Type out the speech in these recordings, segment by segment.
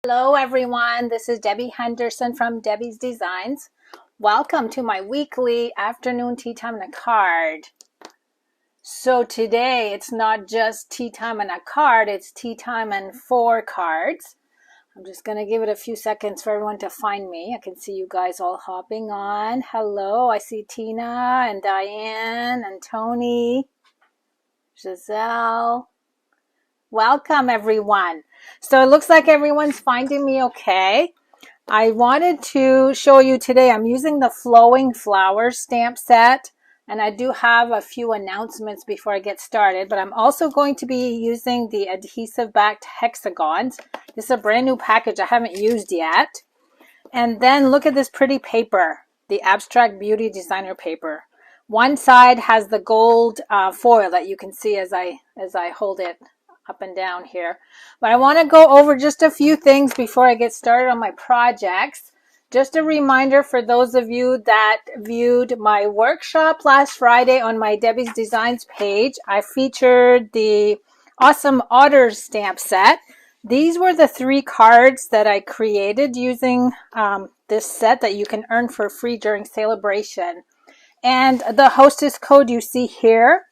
Hello everyone, this is Debbie Henderson from Debbie's Designs. Welcome to my weekly afternoon tea time and a card. So today it's not just tea time and a card, it's tea time and 4 cards. I'm just going to give it a few seconds for everyone to find me. I can see you guys all hopping on. Hello, I see Tina and Diane and Tony, Giselle. Welcome everyone. So it looks like everyone's finding me okay. I wanted to show you today, I'm using the Flowing Flowers stamp set, and I do have a few announcements before I get started, but I'm also going to be using the adhesive backed hexagons. This is a brand new package I haven't used yet. And then look at this pretty paper, the Abstract Beauty Designer paper. One side has the gold foil that you can see as I hold it up and down here. But I want to go over just a few things before I get started on my projects. Just a reminder for those of you that viewed my workshop last Friday on my Debbie's Designs page, I featured the Awesome Otters stamp set. These were the 3 cards that I created using this set that you can earn for free during celebration. And the hostess code you see here,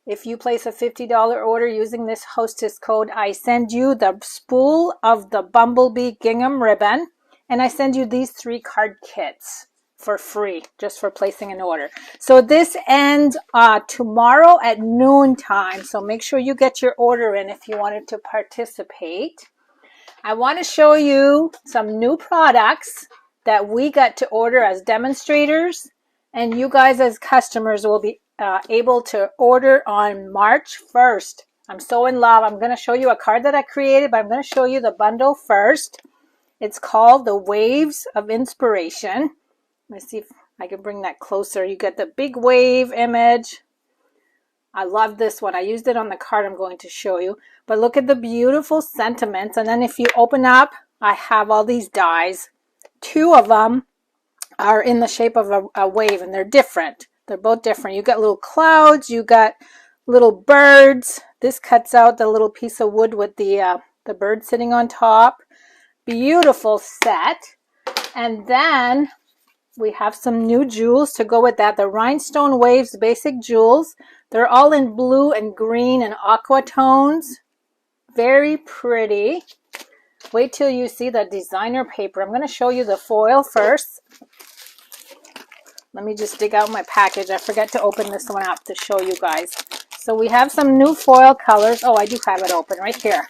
if you place a $50 order using this hostess code, I send you the spool of the Bumblebee gingham ribbon, and I send you these 3 card kits for free, just for placing an order. So this ends tomorrow at noon time, so make sure you get your order in if you wanted to participate. I want to show you some new products that we got to order as demonstrators, and you guys as customers will be able to order on March 1st. I'm so in love. I'm going to show you a card that I created, but I'm going to show you the bundle first. It's called the Waves of Inspiration. Let me see if I can bring that closer. You get the big wave image. I love this one. I used it on the card I'm going to show you. But look at the beautiful sentiments. And then if you open up, I have all these dies. 2 of them are in the shape of a wave, and they're different. They're both different. You got little clouds, you got little birds. This cuts out the little piece of wood with the bird sitting on top. Beautiful set. And then we have some new jewels to go with that. The Rhinestone Waves Basic Jewels. They're all in blue and green and aqua tones. Very pretty. Wait till you see the designer paper. I'm going to show you the foil first. Let me just dig out my package. I forgot to open this one up to show you guys. So we have some new foil colors. Oh, I do have it open right here.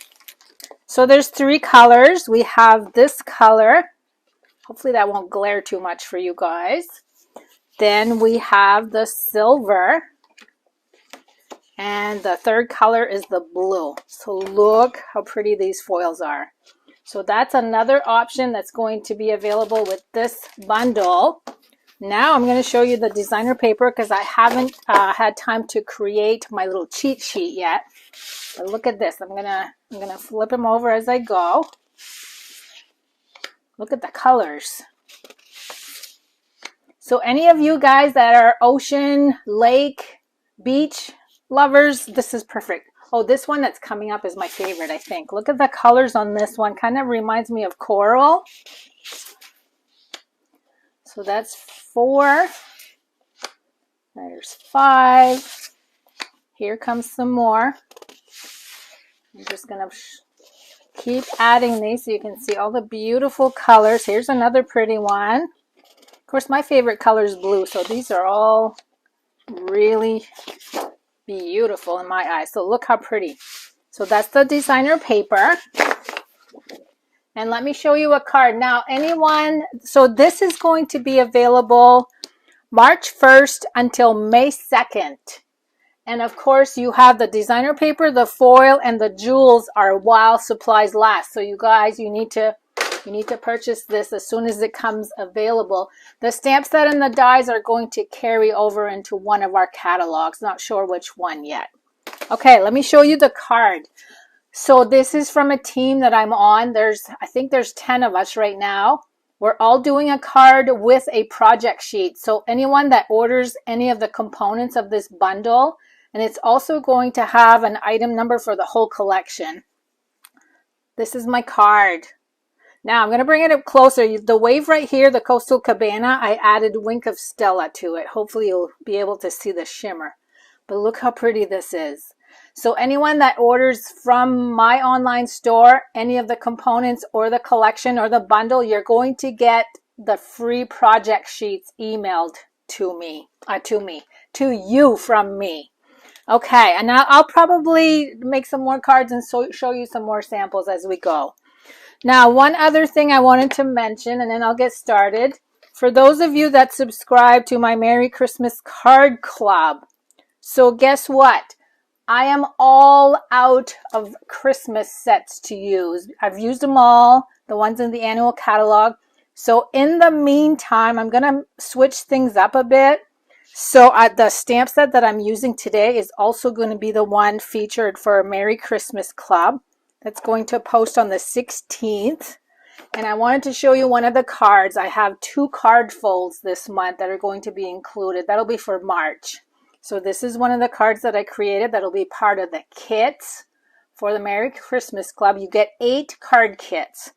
So there's 3 colors. We have this color. Hopefully that won't glare too much for you guys. Then we have the silver. And the 3rd color is the blue. So look how pretty these foils are. So that's another option that's going to be available with this bundle. Now I'm going to show you the designer paper because I haven't had time to create my little cheat sheet yet. But look at this. I'm gonna flip them over as I go. Look at the colors. So any of you guys that are ocean, lake, beach lovers, this is perfect. Oh, this one that's coming up is my favorite, I think. Look at the colors on this one. Kind of reminds me of coral. So that's 4. There's 5. Here comes some more. I'm just going to keep adding these so you can see all the beautiful colors. Here's another pretty one. Of course, my favorite color is blue, so these are all really beautiful in my eyes. So look how pretty. So that's the designer paper. And let me show you a card. Now, anyone, so this is going to be available March 1st until May 2nd. And of course, you have the designer paper, the foil, and the jewels are while supplies last. So you guys, you need to purchase this as soon as it comes available. The stamp set and the dies are going to carry over into one of our catalogs. Not sure which one yet. Okay, let me show you the card. So this is from a team that I'm on. I think there's 10 of us right now. We're all doing a card with a project sheet. So anyone that orders any of the components of this bundle, and it's also going to have an item number for the whole collection. This is my card. Now I'm going to bring it up closer. The wave right here, the Coastal Cabana, I added Wink of Stella to it. Hopefully you'll be able to see the shimmer. But look how pretty this is. So anyone that orders from my online store, any of the components or the collection or the bundle, you're going to get the free project sheets emailed to you from me. Okay, and I'll probably make some more cards and show you some more samples as we go. Now, one other thing I wanted to mention, and then I'll get started. For those of you that subscribe to my Merry Christmas Card Club, so guess what? I am all out of Christmas sets to use. I've used them all, the ones in the annual catalog. So in the meantime, I'm going to switch things up a bit. So the stamp set that I'm using today is also going to be the one featured for Merry Christmas Club. That's going to post on the 16th. And I wanted to show you one of the cards. I have 2 card folds this month that are going to be included. That'll be for March. So this is one of the cards that I created that'll be part of the kits for the Merry Christmas Club. You get 8 card kits.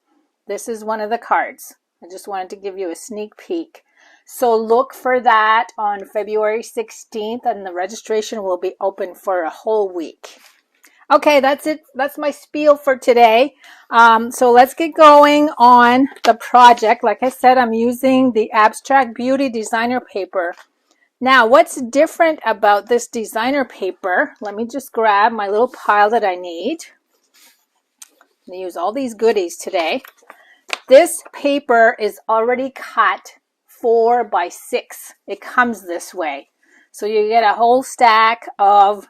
This is one of the cards. I just wanted to give you a sneak peek. So look for that on February 16th, and the registration will be open for a whole week. Okay, that's it. That's my spiel for today. So let's get going on the project. Like I said, I'm using the Abstract Beauty designer paper. Now, what's different about this designer paper? Let me just grab my little pile that I need. I'm going to use all these goodies today. This paper is already cut 4 by 6. It comes this way. So you get a whole stack of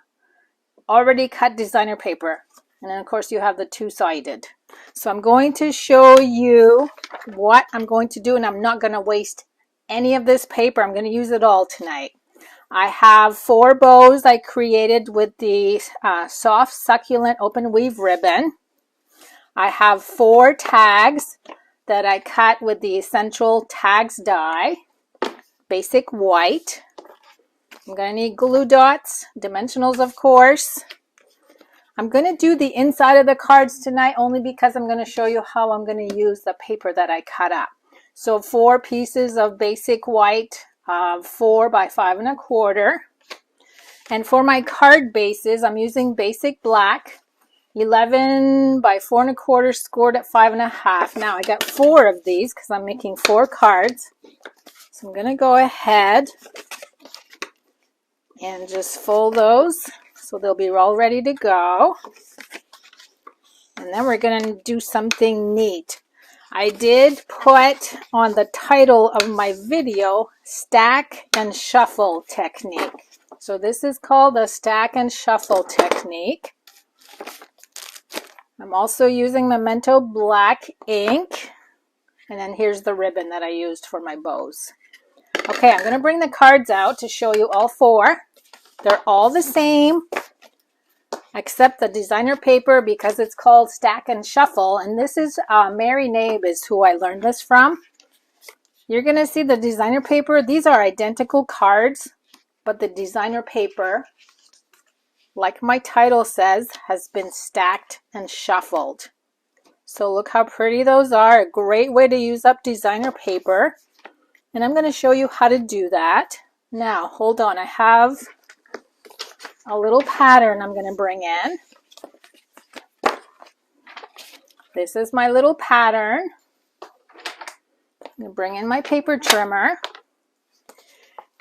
already cut designer paper, and then of course you have the 2-sided. So I'm going to show you what I'm going to do, and I'm not going to waste any of this paper. I'm going to use it all tonight. I have 4 bows I created with the soft succulent open weave ribbon. I have 4 tags that I cut with the Essential Tags die, basic white. I'm going to need glue dots, dimensionals of course. I'm going to do the inside of the cards tonight only because I'm going to show you how I'm going to use the paper that I cut up. So 4 pieces of basic white, 4 by 5 1/4. And for my card bases, I'm using basic black, 11 by 4 1/4 scored at 5 1/2. Now I got 4 of these because I'm making 4 cards. So I'm going to go ahead and just fold those so they'll be all ready to go. And then we're going to do something neat. I did put on the title of my video, Stack and Shuffle Technique. So this is called the Stack and Shuffle Technique. I'm also using Memento black ink. And then here's the ribbon that I used for my bows. Okay, I'm going to bring the cards out to show you all 4. They're all the same, except the designer paper because it's called Stack and Shuffle. And this is Mary Nabe is who I learned this from. You're going to see the designer paper. These are identical cards, but the designer paper, like my title says, has been stacked and shuffled. So look how pretty those are. A great way to use up designer paper. And I'm going to show you how to do that. Now, hold on. I have a little pattern I'm going to bring in. This is my little pattern. I'm going to bring in my paper trimmer.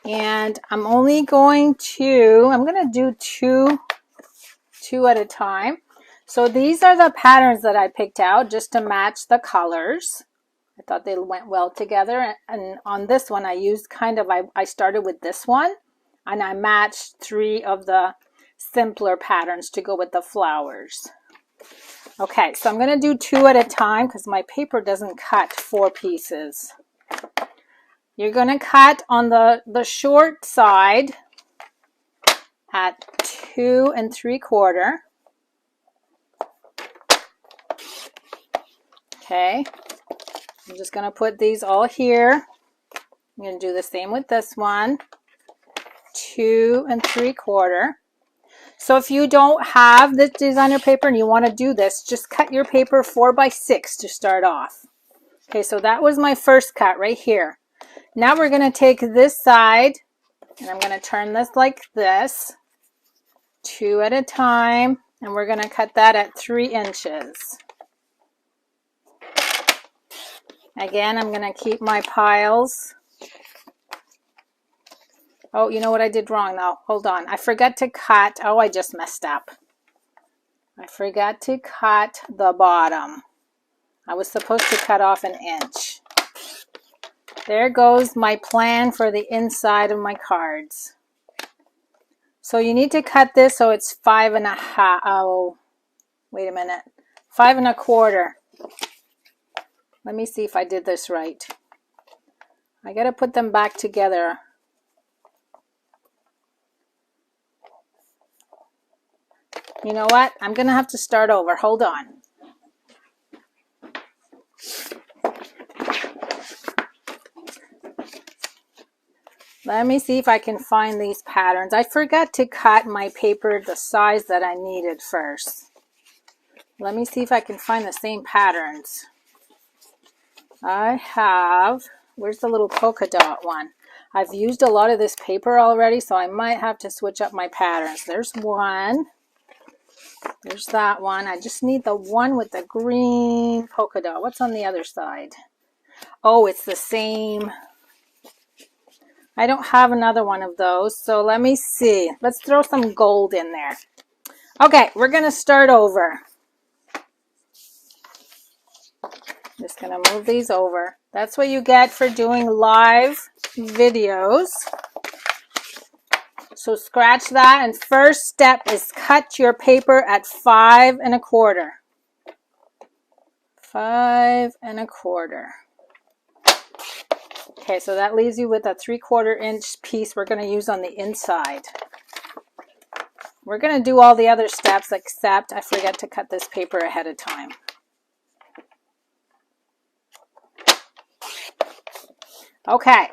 And I'm going to do two at a time. So these are the patterns that I picked out just to match the colors. I thought they went well together. And on this one, I used I started with this one. And I matched 3 of the simpler patterns to go with the flowers. Okay, so I'm going to do 2 at a time because my paper doesn't cut 4 pieces. You're going to cut on the short side at 2 3/4. Okay, I'm just going to put these all here. I'm going to do the same with this one. 2 3/4. So if you don't have this designer paper and you want to do this, just cut your paper 4 by 6 to start off. Okay, so that was my first cut right here. Now we're going to take this side and I'm going to turn this like this, 2 at a time, and we're going to cut that at 3 inches. Again, I'm going to keep my piles. Oh, you know what I did wrong though? Hold on. I forgot to cut. Oh, I just messed up. I forgot to cut the bottom. I was supposed to cut off 1 inch. There goes my plan for the inside of my cards. So you need to cut this so it's 5 1/2. Oh, wait a minute. 5 1/4. Let me see if I did this right. I got to put them back together. You know what? I'm going to have to start over. Hold on. Let me see if I can find these patterns. I forgot to cut my paper the size that I needed first. Let me see if I can find the same patterns. I have, where's the little polka dot one? I've used a lot of this paper already, so I might have to switch up my patterns. There's one. There's that one. I just need the one with the green polka dot. What's on the other side? Oh, it's the same. I don't have another one of those, so let me see. Let's throw some gold in there. Okay, we're going to start over. Just going to move these over. That's what you get for doing live videos. So scratch that, and first step is cut your paper at 5 1/4. 5 1/4. Okay, so that leaves you with a 3/4 inch piece we're going to use on the inside. We're going to do all the other steps except I forget to cut this paper ahead of time. Okay,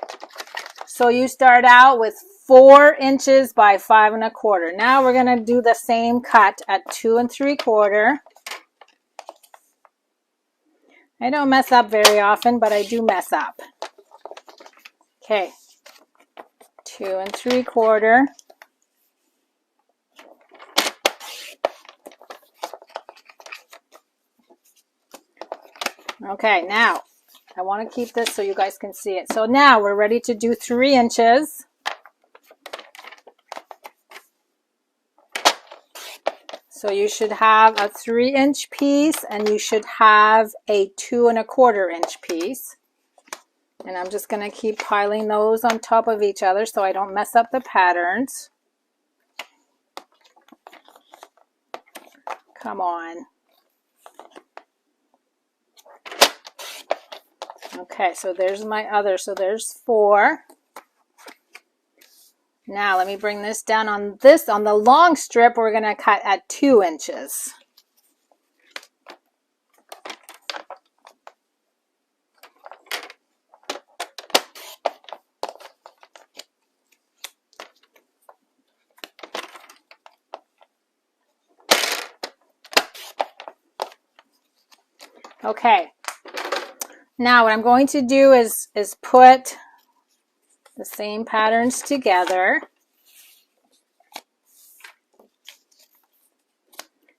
so you start out with 4 inches by 5 1/4. Now we're going to do the same cut at 2 3/4. I don't mess up very often, but I do mess up. Okay, 2 3/4. Okay, now I want to keep this so you guys can see it. So now we're ready to do 3 inches. So you should have a 3 inch piece and you should have a 2 1/4 inch piece. And I'm just going to keep piling those on top of each other so I don't mess up the patterns. Come on. Okay, so there's my other. So there's 4. Now let me bring this down on this. On the long strip, we're going to cut at 2 inches. Okay, now what I'm going to do is put the same patterns together.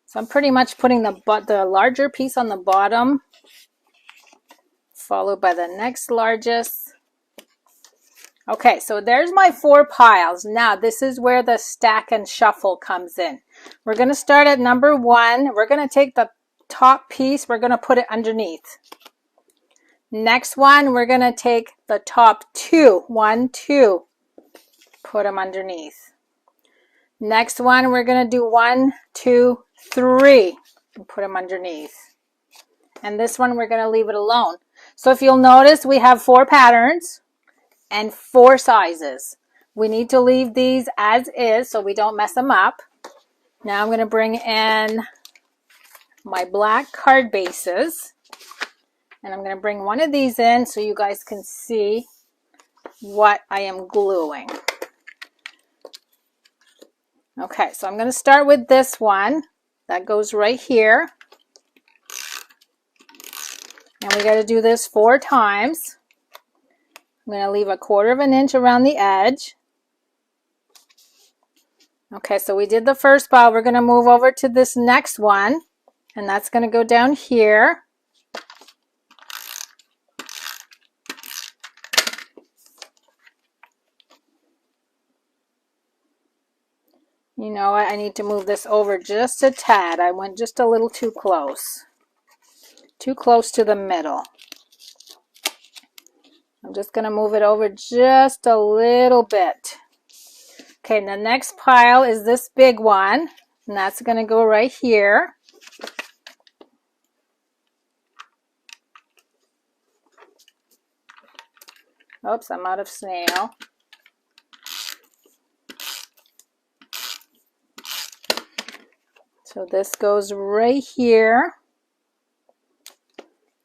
So I'm pretty much putting the larger piece on the bottom, followed by the next largest. Okay, so there's my 4 piles. Now this is where the stack and shuffle comes in. We're going to start at number 1. We're going to take the top piece, we're going to put it underneath. Next one, we're going to take the top 2, 1, 2, put them underneath. Next one, we're going to do 1, 2, 3, and put them underneath. And this one, we're going to leave it alone. So if you'll notice, we have 4 patterns and 4 sizes. We need to leave these as is so we don't mess them up. Now I'm going to bring in my black card bases, and I'm going to bring one of these in so you guys can see what I am gluing. Okay, so I'm going to start with this one that goes right here. And we got to do this 4 times. I'm going to leave a 1/4 inch around the edge. Okay, so we did the first pile. We're going to move over to this next one, and that's going to go down here. You know what? I need to move this over just a tad. I went just a little too close. Too close to the middle. I'm just going to move it over just a little bit. Okay, and the next pile is this big one, and that's going to go right here. Oops, I'm out of snail. So this goes right here.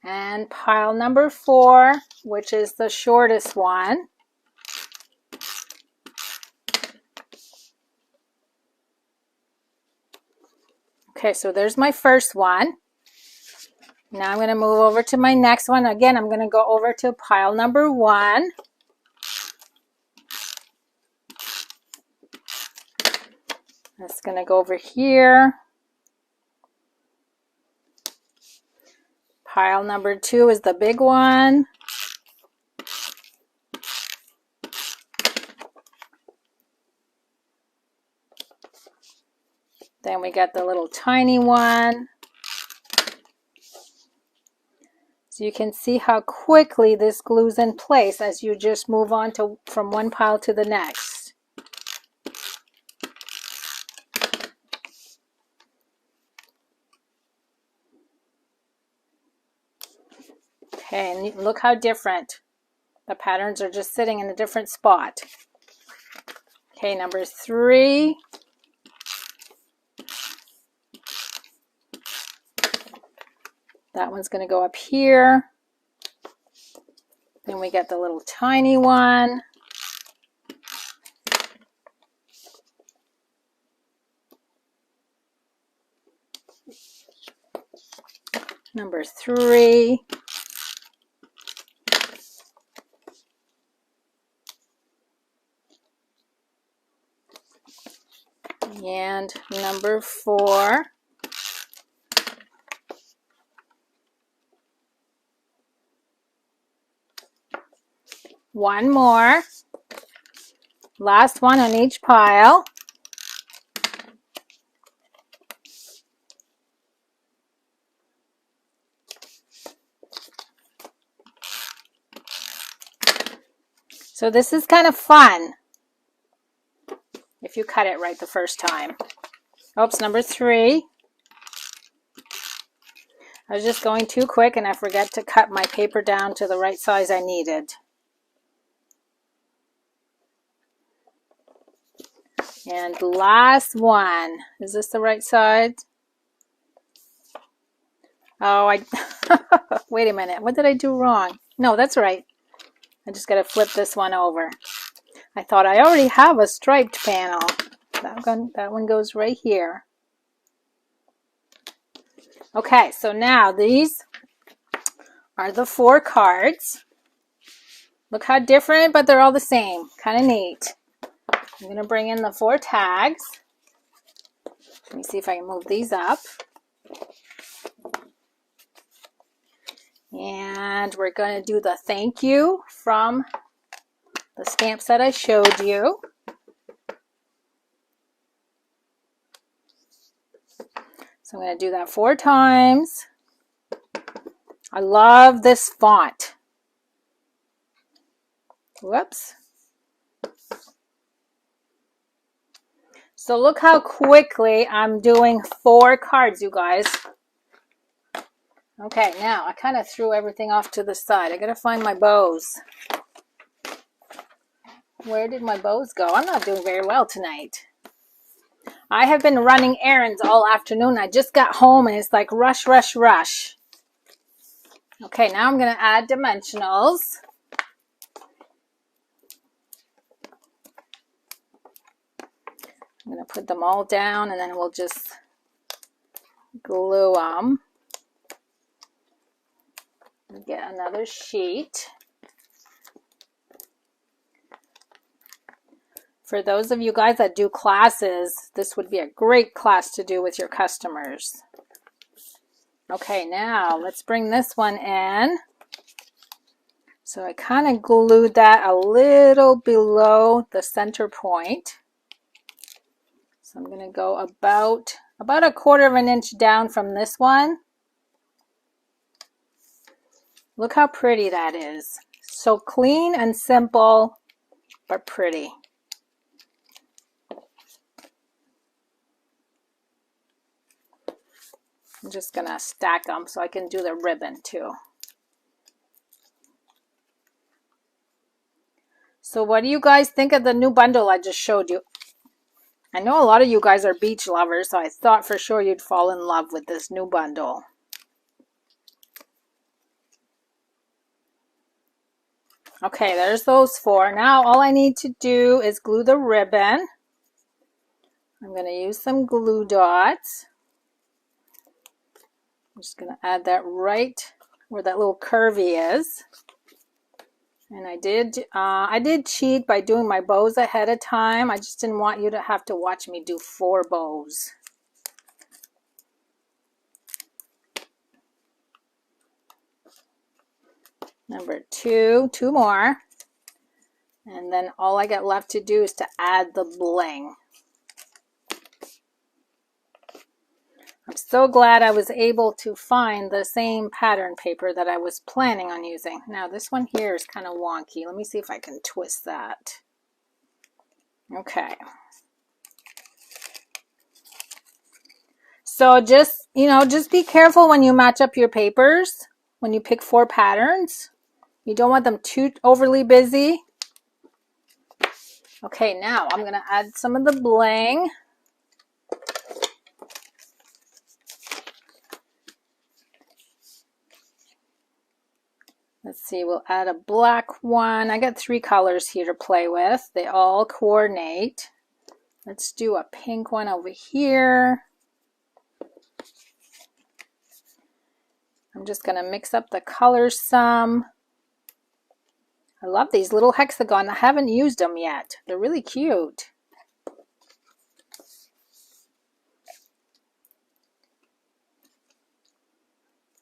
And pile number 4, which is the shortest one. Okay, so there's my first one. Now I'm going to move over to my next one. Again, I'm going to go over to pile number 1. That's going to go over here. Pile number 2 is the big one. Then we got the little tiny one. So you can see how quickly this glues in place as you just move on to from one pile to the next. Okay, and look how different. The patterns are just sitting in a different spot. Okay, number 3. That one's going to go up here. Then we get the little tiny one. Number 3. And number 4. One more. Last one on each pile. So this is kind of fun if you cut it right the first time. Oops, number 3. I was just going too quick and I forgot to cut my paper down to the right size I needed. And last one. Is this the right side? Oh, wait a minute. What did I do wrong? No, that's right. I just got to flip this one over. I thought I already have a striped panel. That one goes right here. Okay, so now these are the 4 cards. Look how different, but they're all the same. Kind of neat. I'm going to bring in the 4 tags. Let me see if I can move these up. And we're going to do the thank you from the stamp set I showed you. So I'm going to do that 4 times. I love this font. Whoops. So look how quickly I'm doing 4 cards, you guys. Okay, now I kind of threw everything off to the side. I got to find my bows. Where did my bows go? I'm not doing very well tonight. I have been running errands all afternoon. I just got home and it's like rush, rush, rush. Okay, now I'm going to add dimensionals. I'm going to put them all down and then we'll just glue them. Get another sheet. For those of you guys that do classes, this would be a great class to do with your customers. Okay, now let's bring this one in. So I kind of glued that a little below the center point. So I'm going to go about 1/4 of an inch down from this one. Look how pretty that is. So clean and simple, but pretty. I'm just going to stack them so I can do the ribbon too. So what do you guys think of the new bundle I just showed you? I know a lot of you guys are beach lovers, so I thought for sure you'd fall in love with this new bundle. Okay, there's those 4. Now all I need to do is glue the ribbon. I'm going to use some glue dots. I'm just going to add that right where that little curvy is. And I did cheat by doing my bows ahead of time. I just didn't want you to have to watch me do 4 bows. Number 2, 2 more. And then all I got left to do is to add the bling. I'm so glad I was able to find the same pattern paper that I was planning on using. Now this one here is kind of wonky. Let me see if I can twist that. Okay. So just be careful when you match up your papers, when you pick 4 patterns. You don't want them too overly busy. Okay, now I'm going to add some of the bling. Let's see, we'll add a black one. I got 3 colors here to play with. They all coordinate. Let's do a pink one over here. I'm just going to mix up the colors some. I love these little hexagons. I haven't used them yet. They're really cute.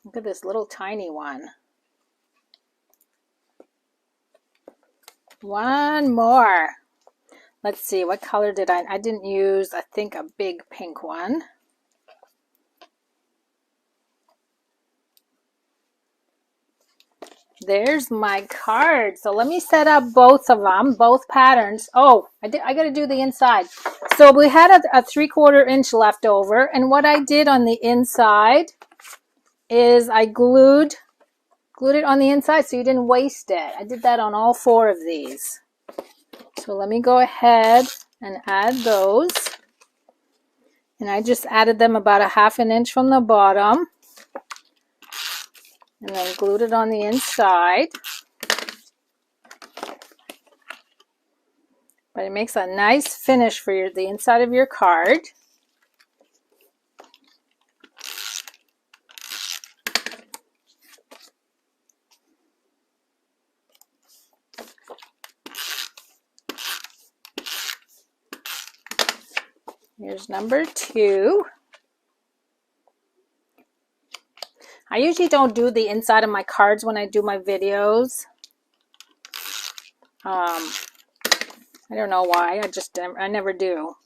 Look at this little tiny one. One more. Let's see, what color did I didn't use, I think, a big pink one. There's my card. So let me set up both of them, both patterns. Oh, I got to do the inside. So we had a 3/4 inch left over, and what I did on the inside is I glued it on the inside so you didn't waste it. I did that on all 4 of these. So let me go ahead and add those. And I just added them about 1/2 inch from the bottom. And then glued it on the inside. But it makes a nice finish for the inside of your card. Here's number 2. I usually don't do the inside of my cards when I do my videos. I don't know why. I never do.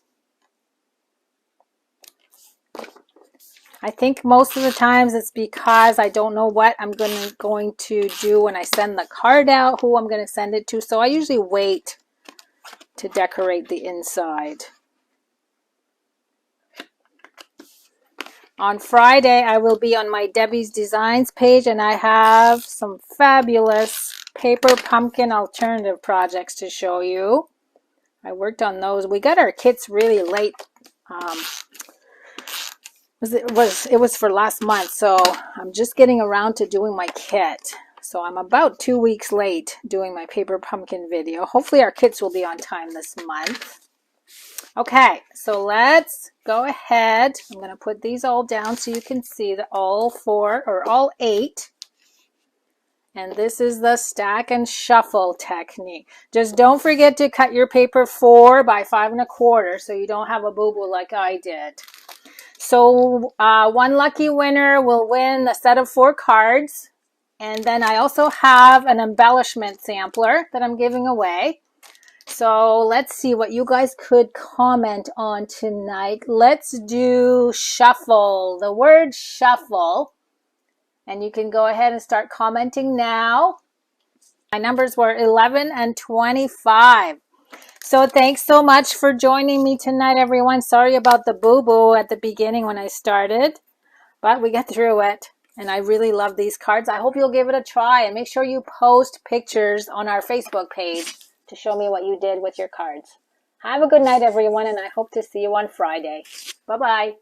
I think most of the times it's because I don't know what I'm going to do when I send the card out, who I'm going to send it to. So I usually wait to decorate the inside. On Friday, I will be on my Debbie's Designs page, and I have some fabulous paper pumpkin alternative projects to show you. I worked on those. We got our kits really late. It was for last month, so I'm just getting around to doing my kit. So I'm about 2 weeks late doing my paper pumpkin video. Hopefully our kits will be on time this month. Okay, so let's go ahead. I'm going to put these all down so you can see that all 4 or all 8 And this is the stack and shuffle technique. Just don't forget to cut your paper 4 by 5 1/4 so you don't have a boo-boo like I did. So one lucky winner will win a set of 4 cards. And then I also have an embellishment sampler that I'm giving away. So let's see what you guys could comment on tonight. Let's do shuffle, the word shuffle. And you can go ahead and start commenting now. My numbers were 11 and 25. So thanks so much for joining me tonight, everyone. Sorry about the boo-boo at the beginning when I started, but we got through it. And I really love these cards. I hope you'll give it a try and make sure you post pictures on our Facebook page to show me what you did with your cards. Have a good night, everyone, and I hope to see you on Friday. Bye-bye.